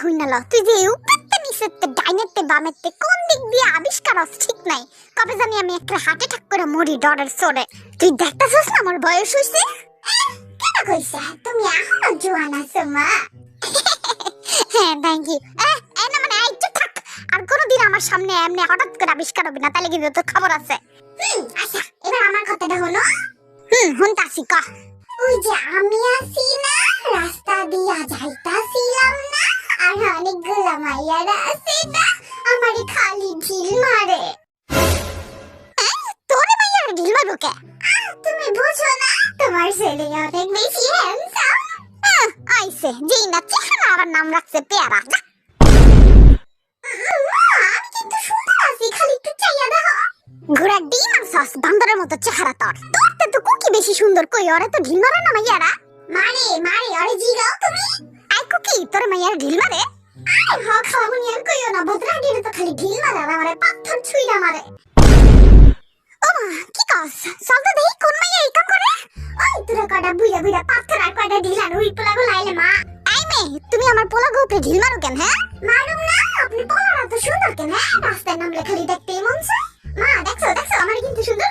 হইনা ল তুই যে উপরতে নিচেতে ডাইনেতে বামেতে কোন দিক দিয়ে আবিষ্কার হস ঠিক নাই কবে জানি আমি একটা হার্ট অ্যাটাক করে মরি ডরের সরে তুই দেখতাছস না আমার বয়স হইছে কেন কইছা তুমি এখনো জোয়ান আছো মা হ্যাঁ থ্যাংক ইউ এই না মানে এই চুপ থাক আর কোনদিন আমার সামনে এমনি হঠাৎ করে আবিষ্কার হবে না তাহলে কিন্তু তোর খবর আছে আচ্ছা এবার আমার কথাটা হলো হুনতাছি ক ওই যে আমি আছি না রাস্তা দিয়া যাইতাছিলাম না আর অনেকগুলো মাইয়ারা আছে না আমারে খালি ঢিল মারে তোরে মাইয়ারা ঢিল মারবো কে তুমি বুঝো না তোমার ছেলে অনেক বেশি হ্যান্ডসাম আইছে যেই না চেহারা আর নাম রাখছে পেয়ারা আমি কিন্তু সুন্দর আছি খালি একটু চাইয়া দেখো ঘোড়া ডিম আর সস বান্দরের মতো চেহারা তোর তোরতে তো কুকি বেশি সুন্দর কই ওরে তো ঢিল মারে না মাইয়ারা মারে মারে ওরে জিগাও তুমি আই কুকি তোর মাইয়ারা ঢিল মারে আরে হ খাওয়াবনি আর কইও না বদরা গিরে তো খালি ঢিল মারে আর আমারে পাথর ছুঁইরা মারে ও মা কি কস চল তো দেখি কোন মাইয়া এই কাম করে ওই তোরা কয়টা বুইয়া বুইয়া পাথর আর কয়টা ঢিল আর ওই পোলা গো লাইলে মা আই মে তুমি আমার পোলা গো উপরে ঢিল মারো কেন হ্যাঁ মারুম না আপনি পোলারা তো সুন্দর কেন রাস্তায় নামলে খালি দেখতেই মন চায় মা দেখছো দেখছো আমার কিন্তু সুন্দর